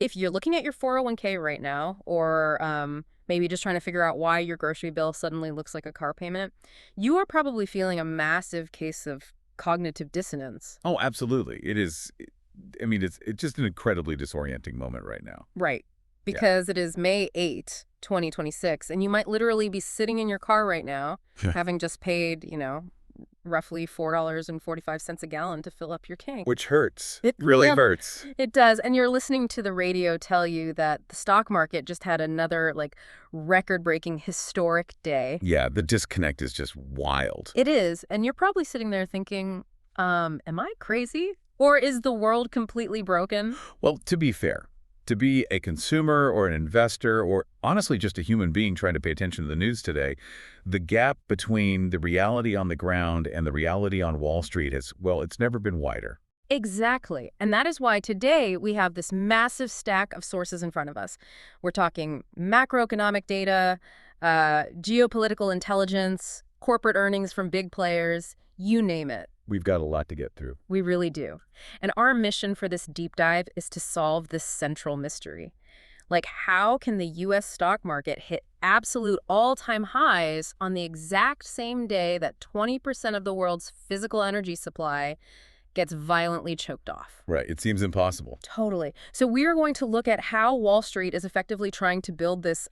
If you're looking at your 401k right now, or maybe just trying to figure out why your grocery bill suddenly looks like a car payment, you are probably feeling a massive case of cognitive dissonance. Oh, absolutely. It is. I mean, it's just an incredibly disorienting moment right now. Right. Yeah. Because it is May 8, 2026, and you might literally be sitting in your car right now, having just paid, roughly $4.45 a gallon to fill up your tank. Which hurts. It Really yep, hurts. it does. And you're listening to the radio tell you that the stock market just had another, record-breaking historic day. Yeah, the disconnect is just wild. It is. And you're probably sitting there thinking, am I crazy? Or is the world completely broken? Well, to be fair, to be a consumer or an investor or honestly just a human being trying to pay attention to the news today, the gap between the reality on the ground and the reality on Wall Street it's never been wider. Exactly. And that is why today we have this massive stack of sources in front of us. We're talking macroeconomic data, geopolitical intelligence, corporate earnings from big players, you name it. We've got a lot to get through. We really do. And our mission for this deep dive is to solve this central mystery. How can the U.S. stock market hit absolute all-time highs on the exact same day that 20% of the world's physical energy supply gets violently choked off? Right. It seems impossible. Totally. So we are going to look at how Wall Street is effectively trying to build this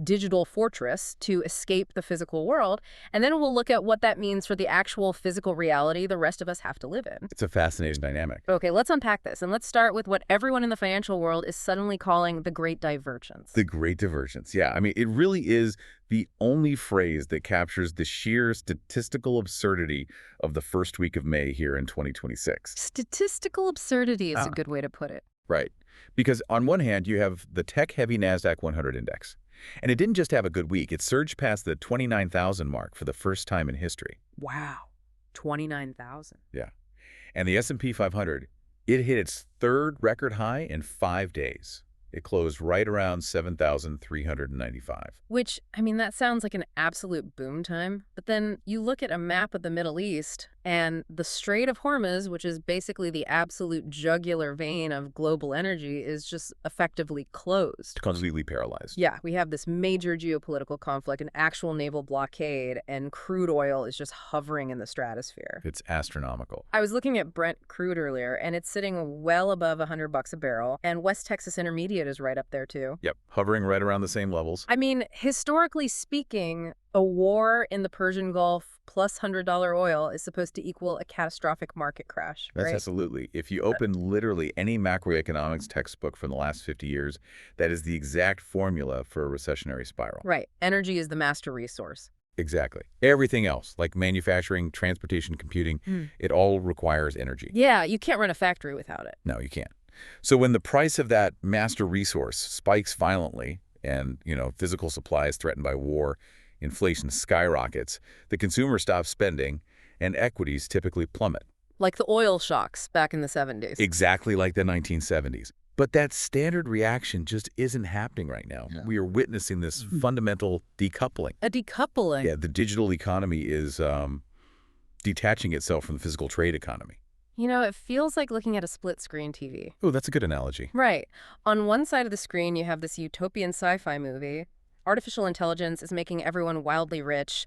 digital fortress to escape the physical world. And then we'll look at what that means for the actual physical reality the rest of us have to live in. It's a fascinating dynamic. Okay, let's unpack this. And let's start with what everyone in the financial world is suddenly calling the Great Divergence. The Great Divergence. Yeah, I mean, it really is the only phrase that captures the sheer statistical absurdity of the first week of May here in 2026. Statistical absurdity is a good way to put it. Right. Because on one hand, you have the tech-heavy Nasdaq-100 index. And it didn't just have a good week. It surged past the 29,000 mark for the first time in history. Wow. 29,000. Yeah. And the S&P 500, it hit its third record high in 5 days. It closed right around 7,395. Which, that sounds like an absolute boom time. But then you look at a map of the Middle East, and the Strait of Hormuz, which is basically the absolute jugular vein of global energy, is just effectively closed. Completely paralyzed. Yeah, we have this major geopolitical conflict, an actual naval blockade, and crude oil is just hovering in the stratosphere. It's astronomical. I was looking at Brent crude earlier, and it's sitting well above $100 a barrel, and West Texas Intermediate is right up there too. Yep, hovering right around the same levels. Historically speaking, a war in the Persian Gulf plus $100 oil is supposed to equal a catastrophic market crash, right? That's absolutely. If you open literally any macroeconomics textbook from the last 50 years, that is the exact formula for a recessionary spiral. Right. Energy is the master resource. Exactly. Everything else, like manufacturing, transportation, computing, it all requires energy. Yeah, you can't run a factory without it. No, you can't. So when the price of that master resource spikes violently and, physical supply is threatened by war, inflation skyrockets, the consumer stops spending, and equities typically plummet. Like the oil shocks back in the 70s. Exactly like the 1970s. But that standard reaction just isn't happening right now. Yeah. We are witnessing this fundamental decoupling. A decoupling? Yeah, the digital economy is detaching itself from the physical trade economy. It feels like looking at a split-screen TV. Oh, that's a good analogy. Right. On one side of the screen, you have this utopian sci-fi movie. Artificial intelligence is making everyone wildly rich.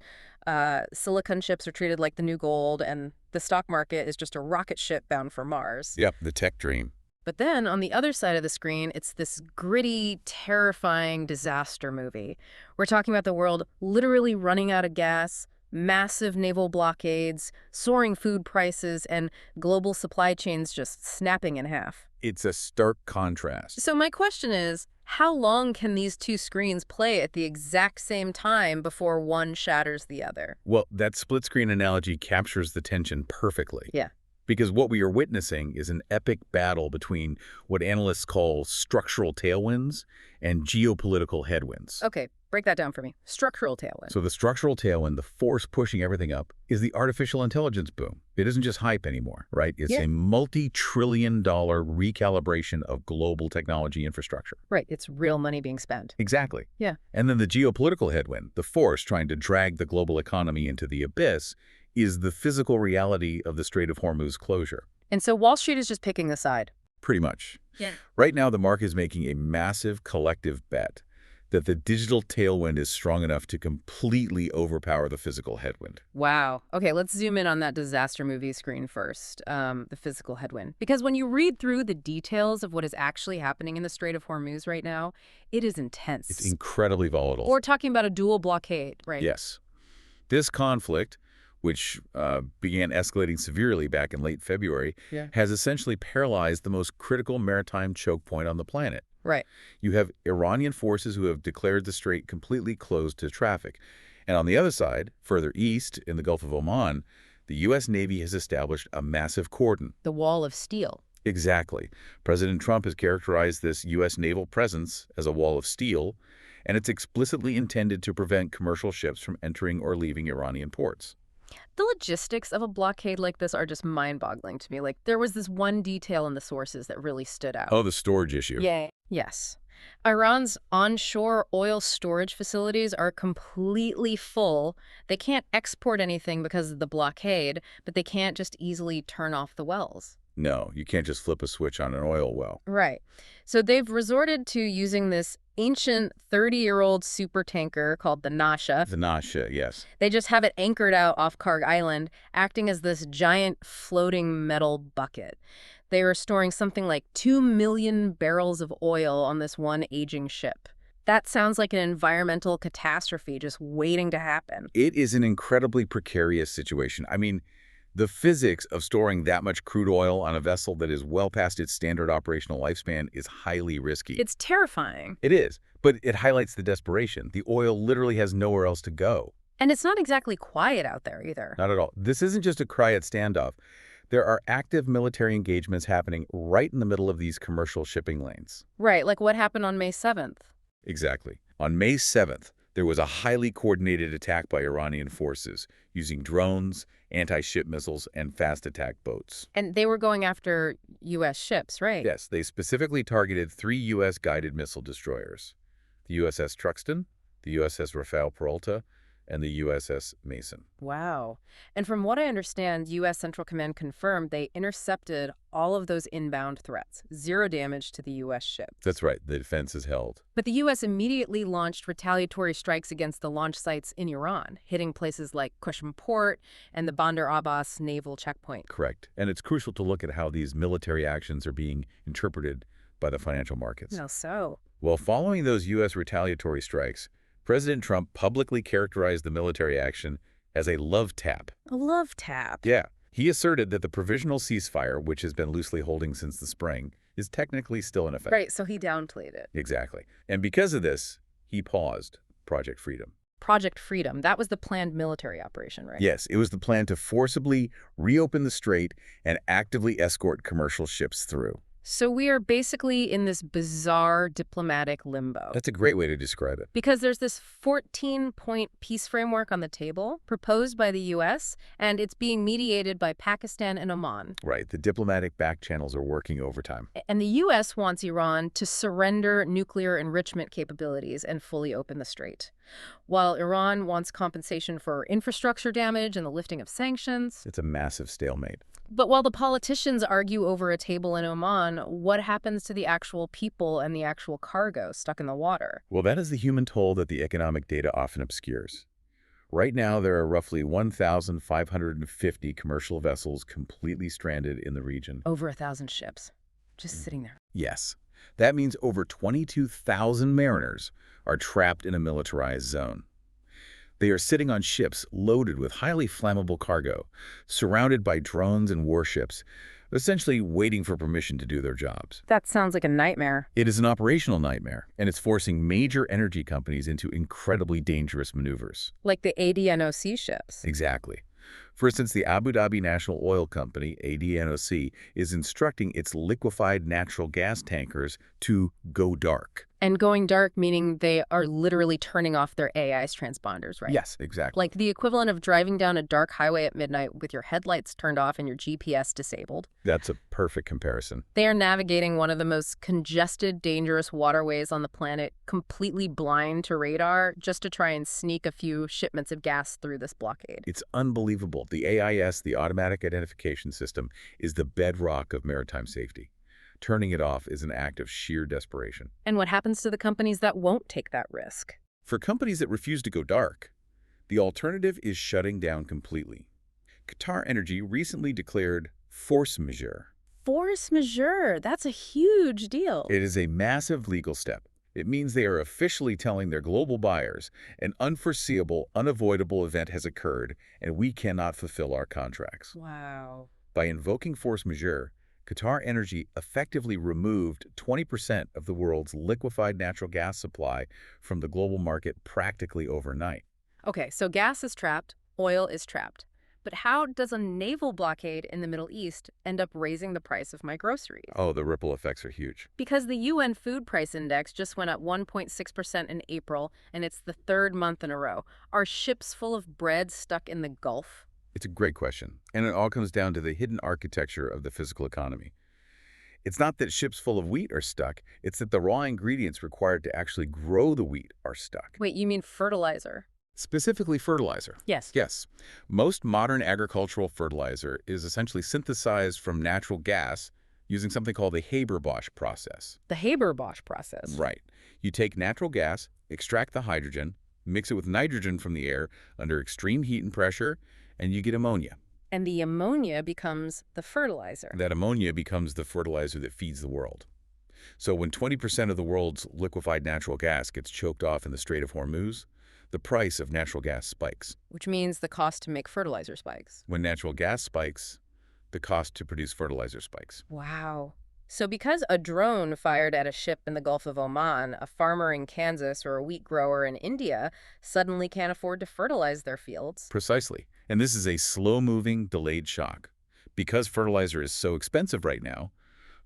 Silicon chips are treated like the new gold, and the stock market is just a rocket ship bound for Mars. Yep, the tech dream. But then on the other side of the screen, it's this gritty, terrifying disaster movie. We're talking about the world literally running out of gas, massive naval blockades, soaring food prices, and global supply chains just snapping in half. It's a stark contrast. So my question is, how long can these two screens play at the exact same time before one shatters the other? Well, that split-screen analogy captures the tension perfectly. Yeah. Because what we are witnessing is an epic battle between what analysts call structural tailwinds and geopolitical headwinds. Okay, break that down for me. Structural tailwind. So the structural tailwind, the force pushing everything up, is the artificial intelligence boom. It isn't just hype anymore, right? It's a multi-trillion-dollar recalibration of global technology infrastructure. Right, it's real money being spent. Exactly. Yeah. And then the geopolitical headwind, the force trying to drag the global economy into the abyss, is the physical reality of the Strait of Hormuz closure. And so Wall Street is just picking a side. Pretty much. Yeah. Right now, the market is making a massive collective bet that the digital tailwind is strong enough to completely overpower the physical headwind. Wow. Okay, let's zoom in on that disaster movie screen first, the physical headwind. Because when you read through the details of what is actually happening in the Strait of Hormuz right now, it is It's intense. incredibly volatile. We're talking about a dual blockade, right? Yes. This conflict, which began escalating severely back in late February, Yeah. has essentially paralyzed the most critical maritime choke point on the planet. Right. You have Iranian forces who have declared the strait completely closed to traffic. And on the other side, further east in the Gulf of Oman, the U.S. Navy has established a massive cordon. The wall of steel. Exactly. President Trump has characterized this U.S. naval presence as a wall of steel, and it's explicitly intended to prevent commercial ships from entering or leaving Iranian ports. The logistics of a blockade like this are just mind-boggling to me. Like, there was this one detail in the sources that really stood out. Oh, the storage issue. Yeah. Yes. Iran's onshore oil storage facilities are completely full. They can't export anything because of the blockade, but they can't just easily turn off the wells. No, you can't just flip a switch on an oil well. Right. So they've resorted to using this ancient 30-year-old supertanker called the Nasha. The Nasha, yes. They just have it anchored out off Karg Island, acting as this giant floating metal bucket. They are storing something like 2 million barrels of oil on this one aging ship. That sounds like an environmental catastrophe just waiting to happen. It is an incredibly precarious situation. I mean, the physics of storing that much crude oil on a vessel that is well past its standard operational lifespan is highly risky. It's terrifying. It is, but it highlights the desperation. The oil literally has nowhere else to go. And it's not exactly quiet out there either. Not at all. This isn't just a quiet standoff. There are active military engagements happening right in the middle of these commercial shipping lanes. Right, like what happened on May 7th. Exactly. On May 7th, there was a highly coordinated attack by Iranian forces using drones, anti-ship missiles, and fast attack boats. And they were going after U.S. ships, right? Yes, they specifically targeted 3 U.S. guided missile destroyers: the USS Truxtun, the USS Rafael Peralta, and the USS Mason. Wow. And from what I understand, U.S. Central Command confirmed they intercepted all of those inbound threats. Zero damage to the U.S. ships. That's right. The defense is held. But the U.S. immediately launched retaliatory strikes against the launch sites in Iran, hitting places like Qushm Port and the Bandar Abbas naval checkpoint. Correct. And it's crucial to look at how these military actions are being interpreted by the financial markets. No, so. Well, following those U.S. retaliatory strikes, President Trump publicly characterized the military action as a love tap. A love tap. Yeah. He asserted that the provisional ceasefire, which has been loosely holding since the spring, is technically still in effect. Right, so he downplayed it. Exactly. And because of this, he paused Project Freedom. Project Freedom, that was the planned military operation, right? Yes, it was the plan to forcibly reopen the strait and actively escort commercial ships through. So we are basically in this bizarre diplomatic limbo. That's a great way to describe it. Because there's this 14-point peace framework on the table proposed by the U.S., and it's being mediated by Pakistan and Oman. Right. The diplomatic back channels are working overtime. And the U.S. wants Iran to surrender nuclear enrichment capabilities and fully open the strait, while Iran wants compensation for infrastructure damage and the lifting of sanctions. It's a massive stalemate. But while the politicians argue over a table in Oman, what happens to the actual people and the actual cargo stuck in the water? Well, that is the human toll that the economic data often obscures. Right now, there are roughly 1,550 commercial vessels completely stranded in the region. Over 1,000 ships, just sitting there. Yes. That means over 22,000 mariners are trapped in a militarized zone. They are sitting on ships loaded with highly flammable cargo, surrounded by drones and warships, essentially waiting for permission to do their jobs. That sounds like a nightmare. It is an operational nightmare, and it's forcing major energy companies into incredibly dangerous maneuvers. Like the ADNOC ships. Exactly. For instance, the Abu Dhabi National Oil Company, ADNOC, is instructing its liquefied natural gas tankers to go dark. And going dark meaning they are literally turning off their AI's transponders, right? Yes, exactly. Like the equivalent of driving down a dark highway at midnight with your headlights turned off and your GPS disabled. That's a perfect comparison. They are navigating one of the most congested, dangerous waterways on the planet, completely blind to radar, just to try and sneak a few shipments of gas through this blockade. It's unbelievable. The AIS, the Automatic Identification System, is the bedrock of maritime safety. Turning it off is an act of sheer desperation. And what happens to the companies that won't take that risk? For companies that refuse to go dark, the alternative is shutting down completely. Qatar Energy recently declared force majeure. Force majeure, that's a huge deal. It is a massive legal step. It means they are officially telling their global buyers an unforeseeable, unavoidable event has occurred and we cannot fulfill our contracts. Wow. By invoking force majeure, Qatar Energy effectively removed 20% of the world's liquefied natural gas supply from the global market practically overnight. Okay, so gas is trapped, oil is trapped. But how does a naval blockade in the Middle East end up raising the price of my groceries? Oh, the ripple effects are huge. Because the UN Food Price Index just went up 1.6% in April, and it's the third month in a row. Are ships full of bread stuck in the Gulf? It's a great question, and it all comes down to the hidden architecture of the physical economy. It's not that ships full of wheat are stuck, it's that the raw ingredients required to actually grow the wheat are stuck. Wait, you mean fertilizer? Specifically fertilizer. Yes. Yes. Most modern agricultural fertilizer is essentially synthesized from natural gas using something called the Haber-Bosch process. The Haber-Bosch process. Right. You take natural gas, extract the hydrogen, mix it with nitrogen from the air under extreme heat and pressure, and you get ammonia. And the ammonia becomes the fertilizer. That ammonia becomes the fertilizer that feeds the world. So when 20% of the world's liquefied natural gas gets choked off in the Strait of Hormuz, the price of natural gas spikes. Which means the cost to make fertilizer spikes. When natural gas spikes, the cost to produce fertilizer spikes. Wow. So because a drone fired at a ship in the Gulf of Oman, a farmer in Kansas or a wheat grower in India suddenly can't afford to fertilize their fields. Precisely. And this is a slow-moving, delayed shock. Because fertilizer is so expensive right now,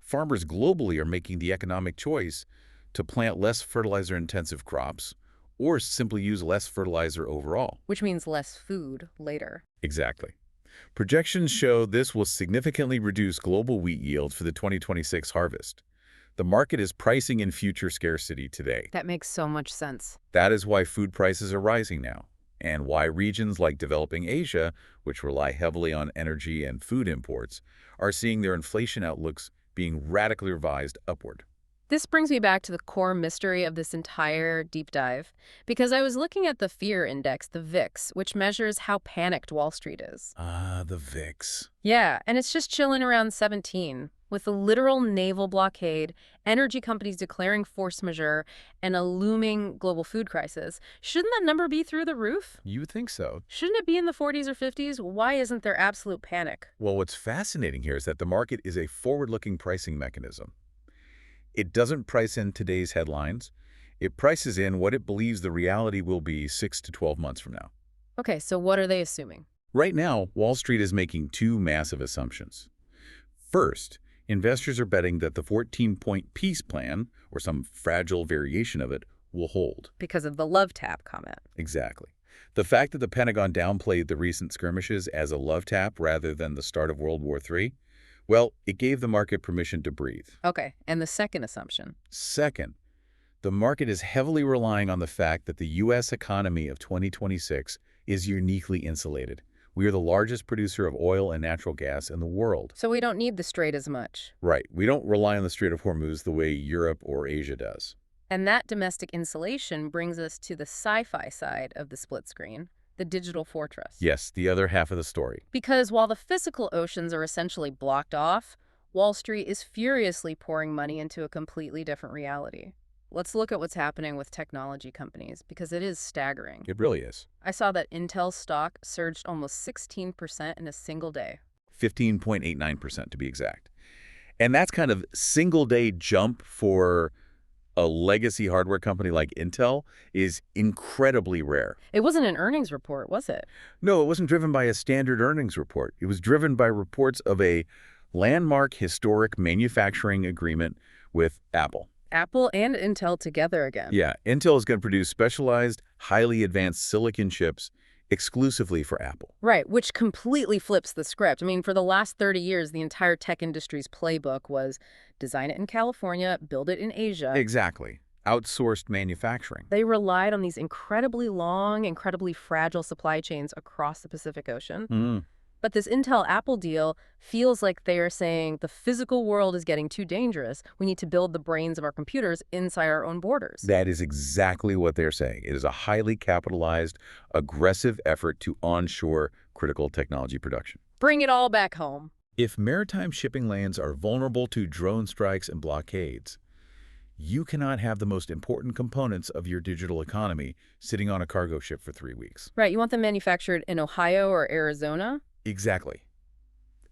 farmers globally are making the economic choice to plant less fertilizer-intensive crops or simply use less fertilizer overall. Which means less food later. Exactly. Projections show this will significantly reduce global wheat yield for the 2026 harvest. The market is pricing in future scarcity today. That makes so much sense. That is why food prices are rising now, and why regions like developing Asia, which rely heavily on energy and food imports, are seeing their inflation outlooks being radically revised upward. This brings me back to the core mystery of this entire deep dive, because I was looking at the fear index, the VIX, which measures how panicked Wall Street is. Ah, the VIX. Yeah, and it's just chilling around 17, with a literal naval blockade, energy companies declaring force majeure, and a looming global food crisis. Shouldn't that number be through the roof? You would think so. Shouldn't it be in the 40s or 50s? Why isn't there absolute panic? Well, what's fascinating here is that the market is a forward-looking pricing mechanism. It doesn't price in today's headlines. It prices in what it believes the reality will be 6 to 12 months from now. Okay, so what are they assuming? Right now, Wall Street is making two massive assumptions. First, investors are betting that the 14-point peace plan, or some fragile variation of it, will hold. Because of the love tap comment. Exactly. The fact that the Pentagon downplayed the recent skirmishes as a love tap rather than the start of World War III, well, it gave the market permission to breathe. Okay, and the second assumption? Second, the market is heavily relying on the fact that the U.S. economy of 2026 is uniquely insulated. We are the largest producer of oil and natural gas in the world. So we don't need the Strait as much. Right. We don't rely on the Strait of Hormuz the way Europe or Asia does. And that domestic insulation brings us to the sci-fi side of the split screen, the digital fortress. Yes, the other half of the story. Because while the physical oceans are essentially blocked off, Wall Street is furiously pouring money into a completely different reality. Let's look at what's happening with technology companies, because it is staggering. It really is. I saw that Intel stock surged almost 16% in a single day. 15.89% to be exact. And that's kind of single-day jump for a legacy hardware company like Intel is incredibly rare. It wasn't an earnings report, was it? No, it wasn't driven by a standard earnings report. It was driven by reports of a landmark historic manufacturing agreement with Apple. Apple and Intel together again. Yeah, Intel is going to produce specialized, highly advanced silicon chips exclusively for Apple. Right, which completely flips the script. I mean, for the last 30 years, the entire tech industry's playbook was design it in California, build it in Asia. Exactly. Outsourced manufacturing. They relied on these incredibly long, incredibly fragile supply chains across the Pacific Ocean. But this Intel-Apple deal feels like they are saying the physical world is getting too dangerous. We need to build the brains of our computers inside our own borders. That is exactly what they're saying. It is a highly capitalized, aggressive effort to onshore critical technology production. Bring it all back home. If maritime shipping lanes are vulnerable to drone strikes and blockades, you cannot have the most important components of your digital economy sitting on a cargo ship for 3 weeks. Right, you want them manufactured in Ohio or Arizona? Exactly.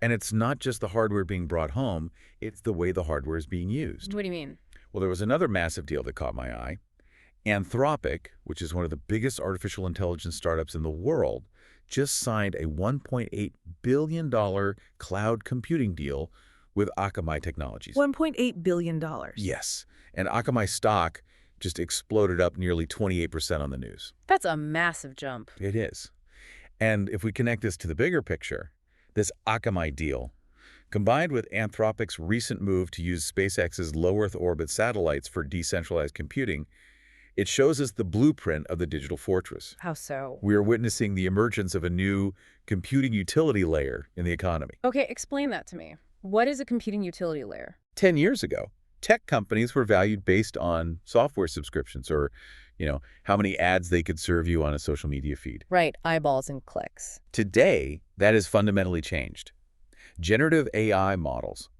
And it's not just the hardware being brought home, it's the way the hardware is being used. What do you mean? Well, there was another massive deal that caught my eye. Anthropic, which is one of the biggest artificial intelligence startups in the world, just signed a $1.8 billion cloud computing deal with Akamai Technologies. $1.8 billion. Yes. And Akamai stock just exploded up nearly 28% on the news. That's a massive jump. It is. And if we connect this to the bigger picture, this Akamai deal, combined with Anthropic's recent move to use SpaceX's low Earth orbit satellites for decentralized computing, it shows us the blueprint of the digital fortress. How so? We are witnessing the emergence of a new computing utility layer in the economy. Okay, explain that to me. What is a computing utility layer? 10 years ago, tech companies were valued based on software subscriptions or, how many ads they could serve you on a social media feed. Right, eyeballs and clicks. Today, that has fundamentally changed. Generative AI models,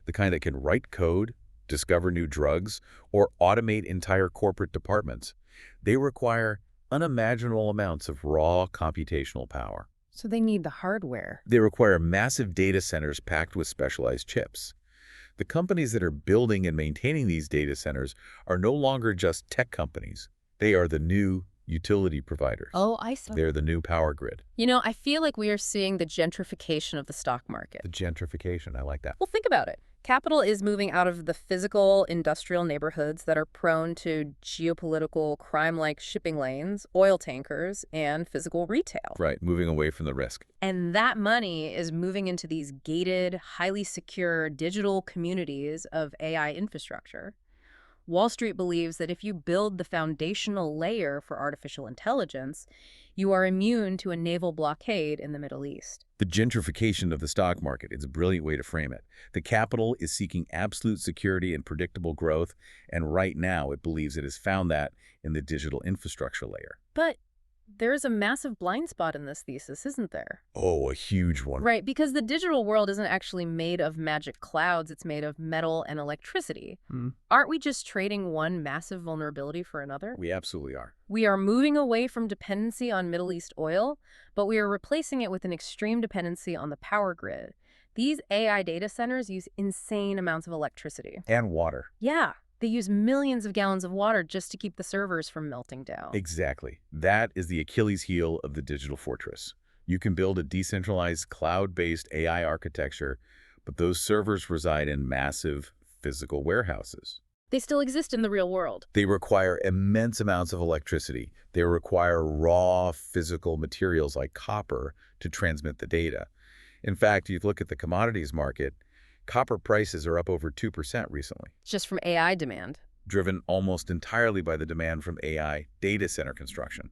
the kind that can write code, discover new drugs, or automate entire corporate departments, they require unimaginable amounts of raw computational power. So they need the hardware. They require massive data centers packed with specialized chips. The companies that are building and maintaining these data centers are no longer just tech companies. They are the new utility providers. Oh, I see. They're the new power grid. I feel like we are seeing the gentrification of the stock market. The gentrification, I like that. Well, think about it. Capital is moving out of the physical industrial neighborhoods that are prone to geopolitical crime-like shipping lanes, oil tankers, and physical retail. Right, moving away from the risk. And that money is moving into these gated, highly secure digital communities of AI infrastructure. Wall Street believes that if you build the foundational layer for artificial intelligence, you are immune to a naval blockade in the Middle East. The gentrification of the stock market is a brilliant way to frame it. The capital is seeking absolute security and predictable growth, and right now it believes it has found that in the digital infrastructure layer. But there's a massive blind spot in this thesis, isn't there? Oh, a huge one. Right, because the digital world isn't actually made of magic clouds, it's made of metal and electricity. Aren't we just trading one massive vulnerability for another? We absolutely are. We are moving away from dependency on Middle East oil, but we are replacing it with an extreme dependency on the power grid. These AI data centers use insane amounts of electricity. And water. Yeah. They use millions of gallons of water just to keep the servers from melting down. Exactly. That is the Achilles heel of the digital fortress. You can build a decentralized cloud-based AI architecture, but those servers reside in massive physical warehouses. They still exist in the real world. They require immense amounts of electricity. They require raw physical materials like copper to transmit the data. In fact, you look at the commodities market, copper prices are up over 2% recently. Just from AI demand. Driven almost entirely by the demand from AI data center construction.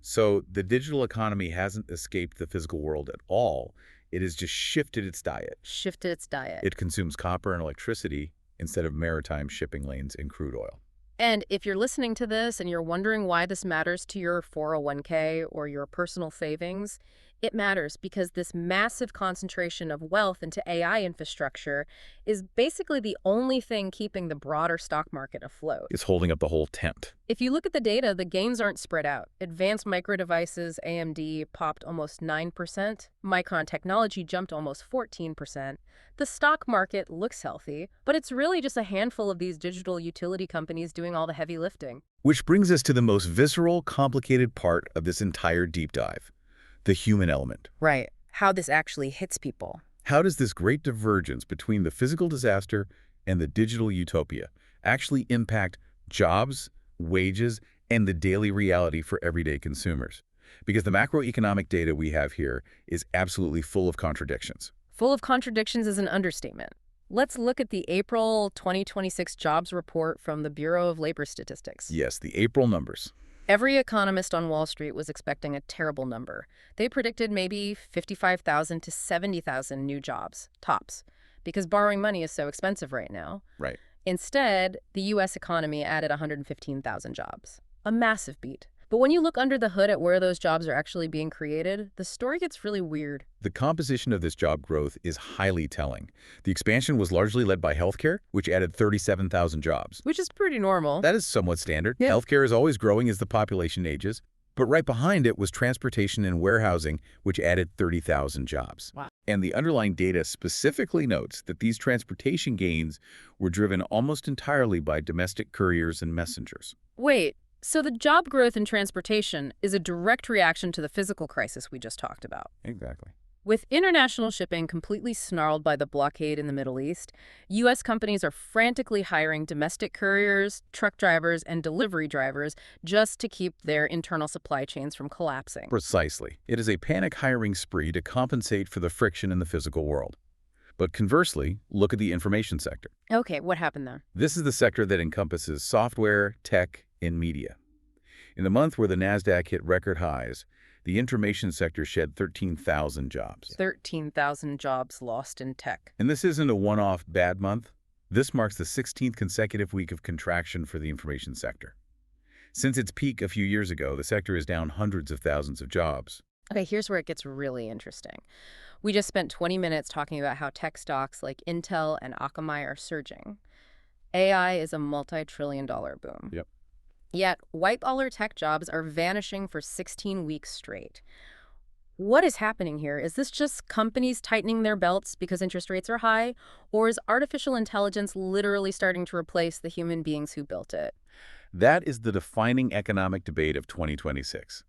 So the digital economy hasn't escaped the physical world at all. It has just shifted its diet. Shifted its diet. It consumes copper and electricity instead of maritime shipping lanes and crude oil. And if you're listening to this and you're wondering why this matters to your 401k or your personal savings, it matters because this massive concentration of wealth into AI infrastructure is basically the only thing keeping the broader stock market afloat. It's holding up the whole tent. If you look at the data, the gains aren't spread out. Advanced Micro Devices, AMD, popped almost 9%. Micron Technology jumped almost 14%. The stock market looks healthy, but it's really just a handful of these digital utility companies doing all the heavy lifting. Which brings us to the most visceral, complicated part of this entire deep dive. The human element. Right. How this actually hits people. How does this great divergence between the physical disaster and the digital utopia actually impact jobs, wages, and the daily reality for everyday consumers? Because the macroeconomic data we have here is absolutely full of contradictions. Full of contradictions is an understatement. Let's look at the April 2026 jobs report from the Bureau of Labor Statistics. Yes, the April numbers. Every economist on Wall Street was expecting a terrible number. They predicted maybe 55,000 to 70,000 new jobs, tops, because borrowing money is so expensive right now. Right. Instead, the U.S. economy added 115,000 jobs. A massive beat. But when you look under the hood at where those jobs are actually being created, the story gets really weird. The composition of this job growth is highly telling. The expansion was largely led by healthcare, which added 37,000 jobs. Which is pretty normal. That is somewhat standard. Yeah. Healthcare is always growing as the population ages. But right behind it was transportation and warehousing, which added 30,000 jobs. Wow. And the underlying data specifically notes that these transportation gains were driven almost entirely by domestic couriers and messengers. Wait, so the job growth in transportation is a direct reaction to the physical crisis we just talked about. Exactly. With international shipping completely snarled by the blockade in the Middle East, U.S. companies are frantically hiring domestic couriers, truck drivers, and delivery drivers just to keep their internal supply chains from collapsing. Precisely. It is a panic hiring spree to compensate for the friction in the physical world. But conversely, look at the information sector. Okay, what happened there? This is the sector that encompasses software, tech, and media. In the month where the Nasdaq hit record highs, the information sector shed 13,000 jobs. 13,000 jobs lost in tech. And this isn't a one-off bad month. This marks the 16th consecutive week of contraction for the information sector. Since its peak a few years ago, the sector is down hundreds of thousands of jobs. Okay, here's where it gets really interesting. We just spent 20 minutes talking about how tech stocks like Intel and Akamai are surging. AI is a multi-trillion-dollar boom. Yep. Yet, white-collar tech jobs are vanishing for 16 weeks straight. What is happening here? Is this just companies tightening their belts because interest rates are high? Or is artificial intelligence literally starting to replace the human beings who built it? That is the defining economic debate of 2026.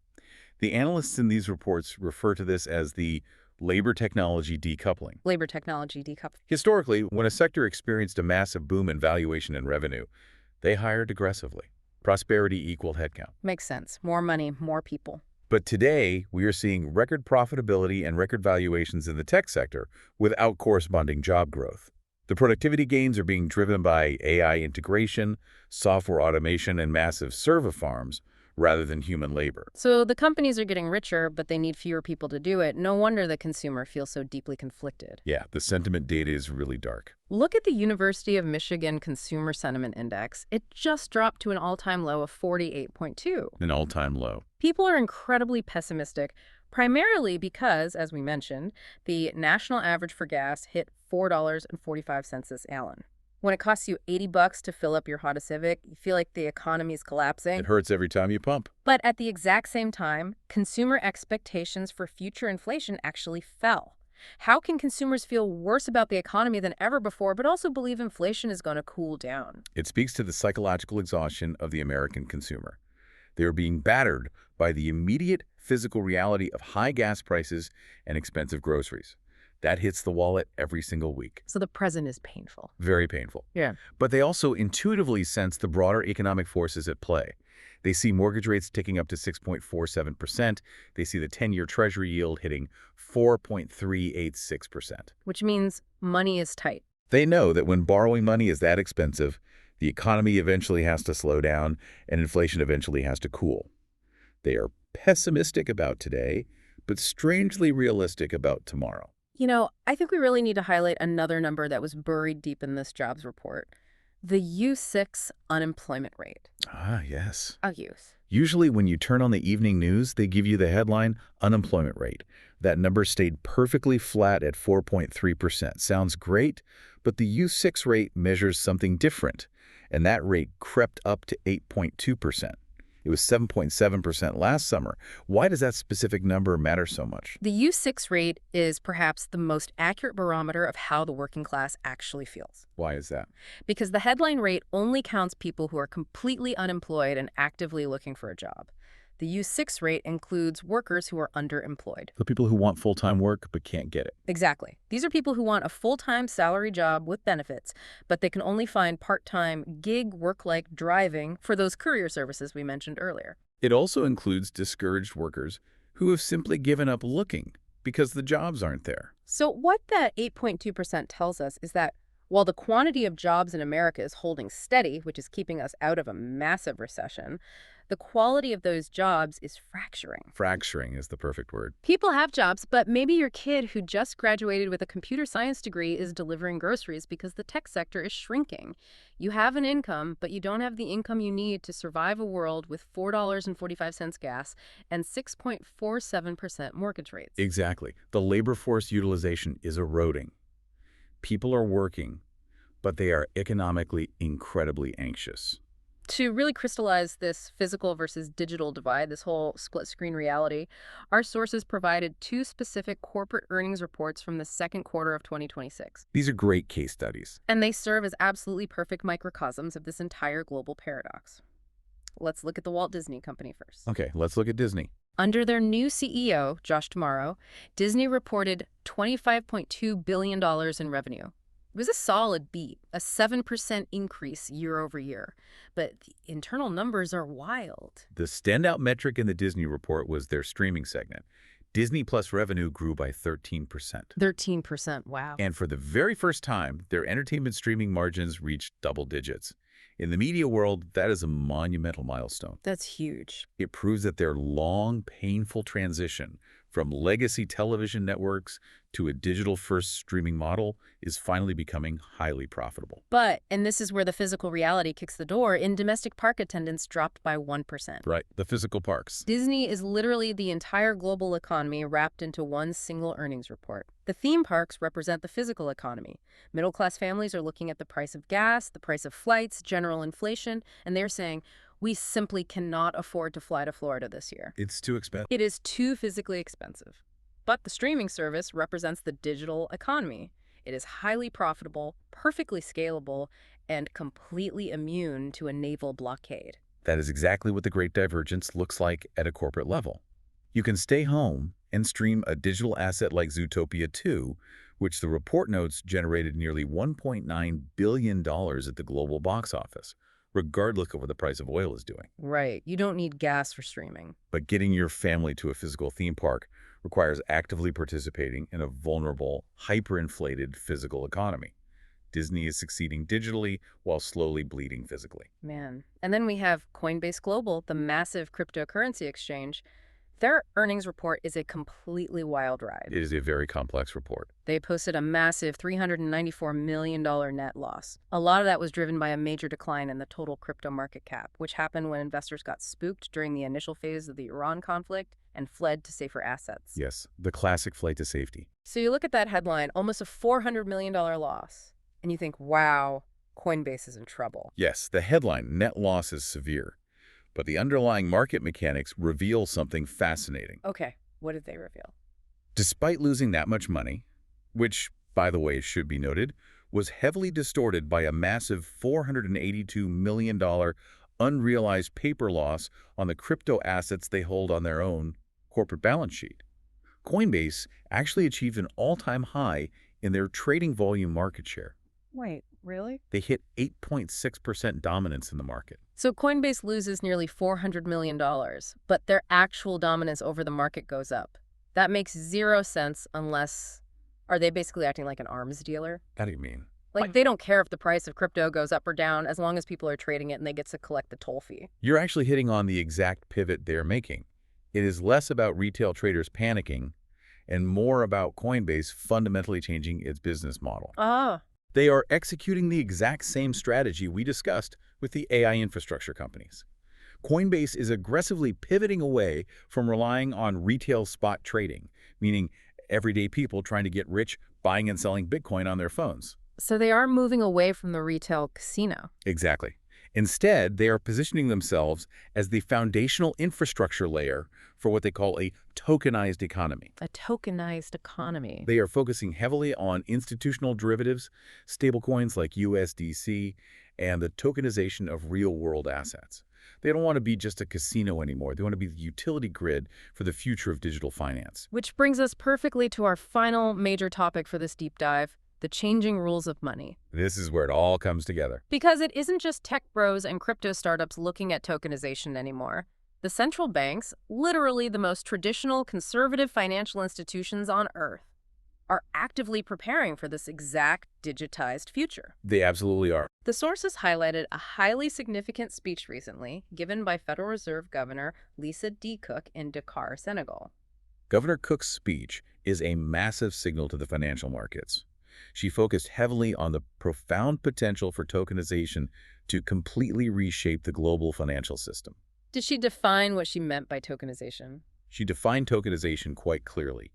The analysts in these reports refer to this as the labor-technology decoupling. Labor-technology decoupling. Historically, when a sector experienced a massive boom in valuation and revenue, they hired aggressively. Prosperity equaled headcount. Makes sense. More money, more people. But today, we are seeing record profitability and record valuations in the tech sector without corresponding job growth. The productivity gains are being driven by AI integration, software automation, and massive server farms, rather than human labor. So the companies are getting richer, but they need fewer people to do it. No wonder the consumer feels so deeply conflicted. Yeah, the sentiment data is really dark. Look at the University of Michigan Consumer Sentiment Index. It just dropped to an all-time low of 48.2. An all-time low. People are incredibly pessimistic, primarily because, as we mentioned, the national average for gas hit $4.45 this gallon. When it costs you $80 to fill up your Honda Civic, you feel like the economy is collapsing. It hurts every time you pump. But at the exact same time, consumer expectations for future inflation actually fell. How can consumers feel worse about the economy than ever before, but also believe inflation is going to cool down? It speaks to the psychological exhaustion of the American consumer. They are being battered by the immediate physical reality of high gas prices and expensive groceries. That hits the wallet every single week. So the present is painful. Very painful. Yeah. But they also intuitively sense the broader economic forces at play. They see mortgage rates ticking up to 6.47%. They see the 10-year Treasury yield hitting 4.386%. Which means money is tight. They know that when borrowing money is that expensive, the economy eventually has to slow down and inflation eventually has to cool. They are pessimistic about today, but strangely realistic about tomorrow. You know, I think we really need to highlight another number that was buried deep in this jobs report. The U6 unemployment rate. Ah, yes. I'll use. Usually when you turn on the evening news, they give you the headline, unemployment rate. That number stayed perfectly flat at 4.3%. Sounds great, but the U6 rate measures something different, and that rate crept up to 8.2%. It was 7.7% last summer. Why does that specific number matter so much? The U6 rate is perhaps the most accurate barometer of how the working class actually feels. Why is that? Because the headline rate only counts people who are completely unemployed and actively looking for a job. The U6 rate includes workers who are underemployed. The people who want full-time work but can't get it. Exactly. These are people who want a full-time salary job with benefits, but they can only find part-time gig work like driving for those courier services we mentioned earlier. It also includes discouraged workers who have simply given up looking because the jobs aren't there. So what that 8.2% tells us is that While the quantity of jobs in America is holding steady, which is keeping us out of a massive recession, the quality of those jobs is fracturing. Fracturing is the perfect word. People have jobs, but maybe your kid who just graduated with a computer science degree is delivering groceries because the tech sector is shrinking. You have an income, but you don't have the income you need to survive a world with $4.45 gas and 6.47% mortgage rates. Exactly. The labor force utilization is eroding. People are working, but they are economically incredibly anxious. To really crystallize this physical versus digital divide, this whole split screen reality, our sources provided two specific corporate earnings reports from the second quarter of 2026. These are great case studies. And they serve as absolutely perfect microcosms of this entire global paradox. Let's look at the Walt Disney Company first. Okay, let's look at Disney. Under their new CEO, Josh D'Amaro, Disney reported $25.2 billion in revenue. It was a solid beat, a 7% increase year over year. But the internal numbers are wild. The standout metric in the Disney report was their streaming segment. Disney Plus revenue grew by 13%. 13%, wow. And for the very first time, their entertainment streaming margins reached double digits. In the media world, that is a monumental milestone. That's huge. It proves that their long, painful transition from legacy television networks to a digital-first streaming model is finally becoming highly profitable. But, and this is where the physical reality kicks the door, in domestic park attendance dropped by 1%. Right, the physical parks. Disney is literally the entire global economy wrapped into one single earnings report. The theme parks represent the physical economy. Middle-class families are looking at the price of gas, the price of flights, general inflation, and they're saying, we simply cannot afford to fly to Florida this year. It's too expensive. It is too physically expensive. But the streaming service represents the digital economy. It is highly profitable, perfectly scalable, and completely immune to a naval blockade. That is exactly what the Great Divergence looks like at a corporate level. You can stay home and stream a digital asset like Zootopia 2, which the report notes generated nearly $1.9 billion at the global box office, regardless of what the price of oil is doing. Right. You don't need gas for streaming. But getting your family to a physical theme park requires actively participating in a vulnerable, hyperinflated physical economy. Disney is succeeding digitally while slowly bleeding physically. Man. And then we have Coinbase Global, the massive cryptocurrency exchange. Their earnings report is a completely wild ride. It is a very complex report. They posted a massive $394 million net loss. A lot of that was driven by a major decline in the total crypto market cap, which happened when investors got spooked during the initial phase of the Iran conflict and fled to safer assets. Yes, the classic flight to safety. So you look at that headline, almost a $400 million loss, and you think, wow, Coinbase is in trouble. Yes, the headline, net loss, is severe. But the underlying market mechanics reveal something fascinating. Okay, what did they reveal? Despite losing that much money, which, by the way, should be noted, was heavily distorted by a massive $482 million unrealized paper loss on the crypto assets they hold on their own corporate balance sheet. Coinbase actually achieved an all-time high in their trading volume market share. Wait, really? They hit 8.6% dominance in the market. So Coinbase loses nearly $400 million, but their actual dominance over the market goes up. That makes zero sense unless... Are they basically acting like an arms dealer? How do you mean? Like, they don't care if the price of crypto goes up or down as long as people are trading it and they get to collect the toll fee. You're actually hitting on the exact pivot they're making. It is less about retail traders panicking and more about Coinbase fundamentally changing its business model. Ah. They are executing the exact same strategy we discussed with the AI infrastructure companies. Coinbase is aggressively pivoting away from relying on retail spot trading, meaning everyday people trying to get rich buying and selling Bitcoin on their phones. So they are moving away from the retail casino. Exactly. Instead, they are positioning themselves as the foundational infrastructure layer for what they call a tokenized economy. A tokenized economy. They are focusing heavily on institutional derivatives, stablecoins like USDC, and the tokenization of real-world assets. They don't want to be just a casino anymore. They want to be the utility grid for the future of digital finance. Which brings us perfectly to our final major topic for this deep dive, the changing rules of money. This is where it all comes together. Because it isn't just tech bros and crypto startups looking at tokenization anymore. The central banks, literally the most traditional conservative financial institutions on Earth, are actively preparing for this exact digitized future. They absolutely are. The sources highlighted a highly significant speech recently given by Federal Reserve Governor Lisa D. Cook in Dakar, Senegal. Governor Cook's speech is a massive signal to the financial markets. She focused heavily on the profound potential for tokenization to completely reshape the global financial system. Did she define what she meant by tokenization? She defined tokenization quite clearly.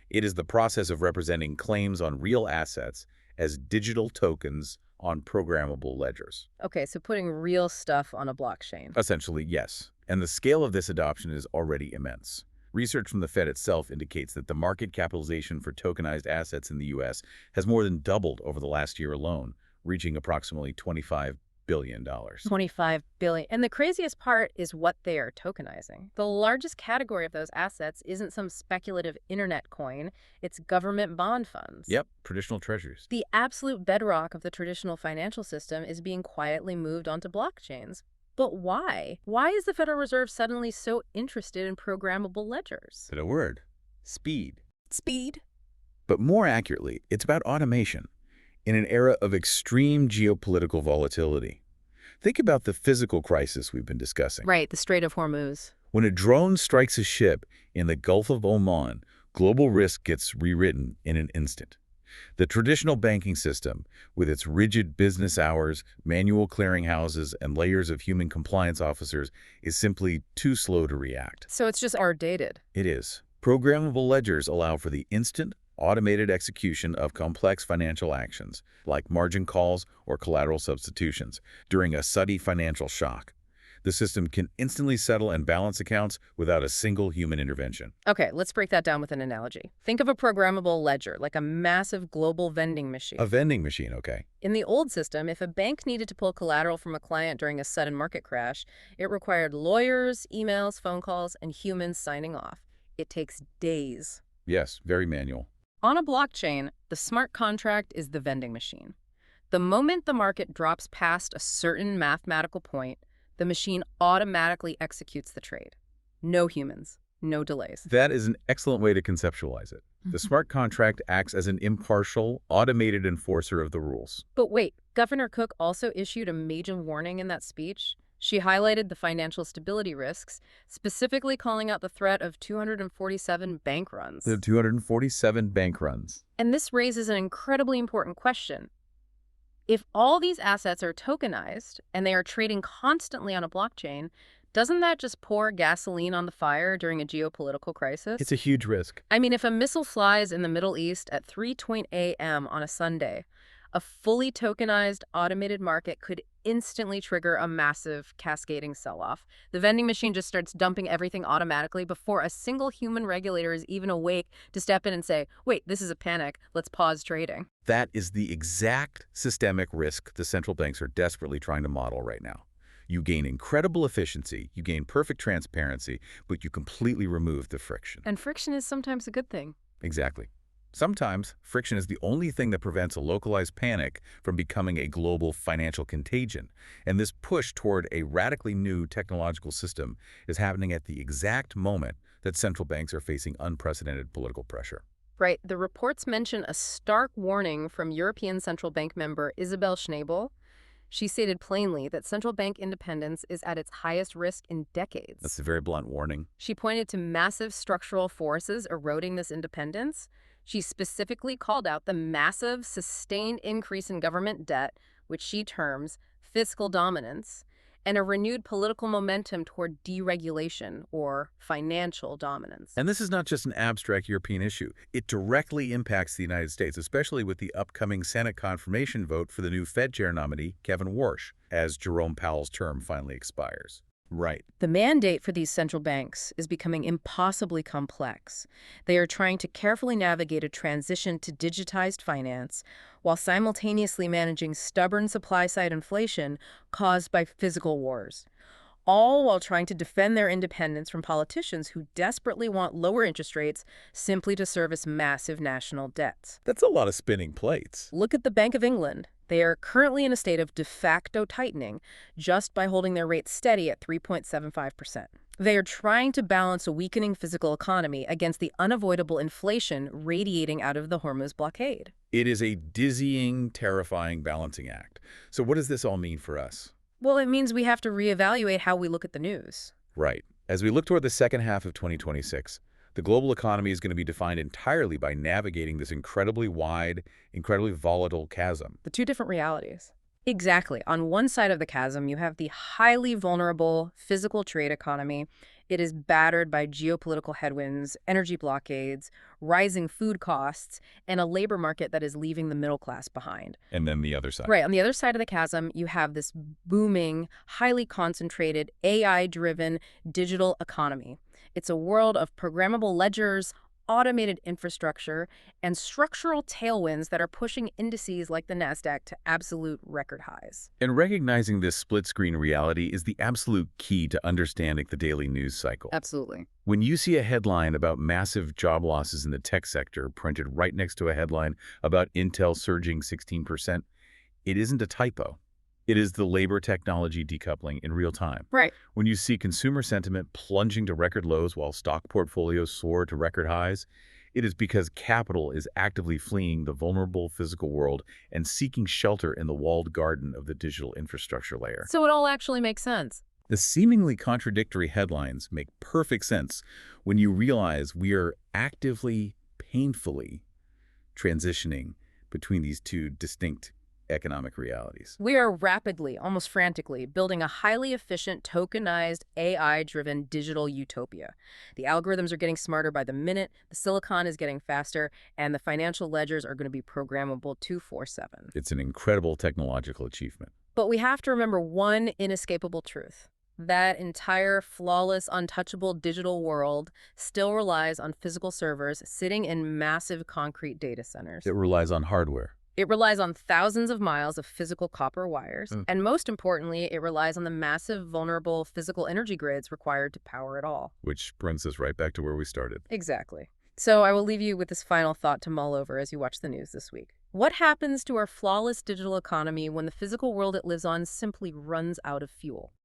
It is the process of representing claims on real assets as digital tokens on programmable ledgers. Okay, so putting real stuff on a blockchain. Essentially, yes. And the scale of this adoption is already immense. Research from the Fed itself indicates that the market capitalization for tokenized assets in the U.S. has more than doubled over the last year alone, reaching approximately $25 billion. 25 billion. And the craziest part is what they are tokenizing. The largest category of those assets isn't some speculative internet coin, it's government bond funds. Yep, traditional treasuries. The absolute bedrock of the traditional financial system is being quietly moved onto blockchains. But why? Why is the Federal Reserve suddenly so interested in programmable ledgers? But a word, speed. Speed? But more accurately, it's about automation. In an era of extreme geopolitical volatility. Think about the physical crisis we've been discussing. Right, the Strait of Hormuz. When a drone strikes a ship in the Gulf of Oman, global risk gets rewritten in an instant. The traditional banking system, with its rigid business hours, manual clearinghouses, and layers of human compliance officers, is simply too slow to react. So it's just outdated. It is. Programmable ledgers allow for the instant, automated execution of complex financial actions, like margin calls or collateral substitutions, during a sudden financial shock. The system can instantly settle and balance accounts without a single human intervention. Okay, let's break that down with an analogy. Think of a programmable ledger, like a massive global vending machine. A vending machine, okay. In the old system, if a bank needed to pull collateral from a client during a sudden market crash, it required lawyers, emails, phone calls, and humans signing off. It takes days. Yes, very manual. On a blockchain, the smart contract is the vending machine. The moment the market drops past a certain mathematical point, the machine automatically executes the trade. No humans, no delays. That is an excellent way to conceptualize it. The smart contract acts as an impartial, automated enforcer of the rules. But wait, Governor Cook also issued a major warning in that speech. She highlighted the financial stability risks, specifically calling out the threat of 247 bank runs. The 247 bank runs. And this raises an incredibly important question. If all these assets are tokenized and they are trading constantly on a blockchain, doesn't that just pour gasoline on the fire during a geopolitical crisis? It's a huge risk. I mean, if a missile flies in the Middle East at 3:20 a.m. on a Sunday, a fully tokenized automated market could instantly trigger a massive cascading sell-off. The vending machine just starts dumping everything automatically before a single human regulator is even awake to step in and say, wait, this is a panic, let's pause trading. That is the exact systemic risk the central banks are desperately trying to model right now. You gain incredible efficiency, you gain perfect transparency, but you completely remove the friction. And friction is sometimes a good thing. Exactly. Sometimes, friction is the only thing that prevents a localized panic from becoming a global financial contagion. And this push toward a radically new technological system is happening at the exact moment that central banks are facing unprecedented political pressure. Right. The reports mention a stark warning from European Central Bank member Isabel Schnabel. She stated plainly that central bank independence is at its highest risk in decades. That's a very blunt warning. She pointed to massive structural forces eroding this independence. She specifically called out the massive, sustained increase in government debt, which she terms fiscal dominance, and a renewed political momentum toward deregulation or financial dominance. And this is not just an abstract European issue. It directly impacts the United States, especially with the upcoming Senate confirmation vote for the new Fed chair nominee, Kevin Warsh, as Jerome Powell's term finally expires. Right. The mandate for these central banks is becoming impossibly complex. They are trying to carefully navigate a transition to digitized finance while simultaneously managing stubborn supply-side inflation caused by physical wars, all while trying to defend their independence from politicians who desperately want lower interest rates simply to service massive national debts. That's a lot of spinning plates. Look at the Bank of England. They are currently in a state of de facto tightening just by holding their rates steady at 3.75%. They are trying to balance a weakening physical economy against the unavoidable inflation radiating out of the Hormuz blockade. It is a dizzying, terrifying balancing act. So what does this all mean for us? Well, it means we have to reevaluate how we look at the news. Right. As we look toward the second half of 2026, the global economy is going to be defined entirely by navigating this incredibly wide, incredibly volatile chasm. The two different realities. Exactly. On one side of the chasm, you have the highly vulnerable physical trade economy. It is battered by geopolitical headwinds, energy blockades, rising food costs, and a labor market that is leaving the middle class behind. And then the other side. Right. On the other side of the chasm, you have this booming, highly concentrated, AI-driven digital economy. It's a world of programmable ledgers, automated infrastructure, and structural tailwinds that are pushing indices like the Nasdaq to absolute record highs. And recognizing this split-screen reality is the absolute key to understanding the daily news cycle. Absolutely. When you see a headline about massive job losses in the tech sector printed right next to a headline about Intel surging 16%, it isn't a typo. It is the labor technology decoupling in real time. Right. When you see consumer sentiment plunging to record lows while stock portfolios soar to record highs, it is because capital is actively fleeing the vulnerable physical world and seeking shelter in the walled garden of the digital infrastructure layer. So it all actually makes sense. The seemingly contradictory headlines make perfect sense when you realize we are actively, painfully transitioning between these two distinct economic realities. We are rapidly, almost frantically, building a highly efficient, tokenized, AI-driven digital utopia. The algorithms are getting smarter by the minute, the silicon is getting faster, and the financial ledgers are going to be programmable 24/7. It's an incredible technological achievement. But we have to remember one inescapable truth. That entire flawless, untouchable digital world still relies on physical servers sitting in massive concrete data centers. It relies on hardware. It relies on thousands of miles of physical copper wires, and most importantly, it relies on the massive, vulnerable physical energy grids required to power it all. Which brings us right back to where we started. Exactly. So I will leave you with this final thought to mull over as you watch the news this week. What happens to our flawless digital economy when the physical world it lives on simply runs out of fuel?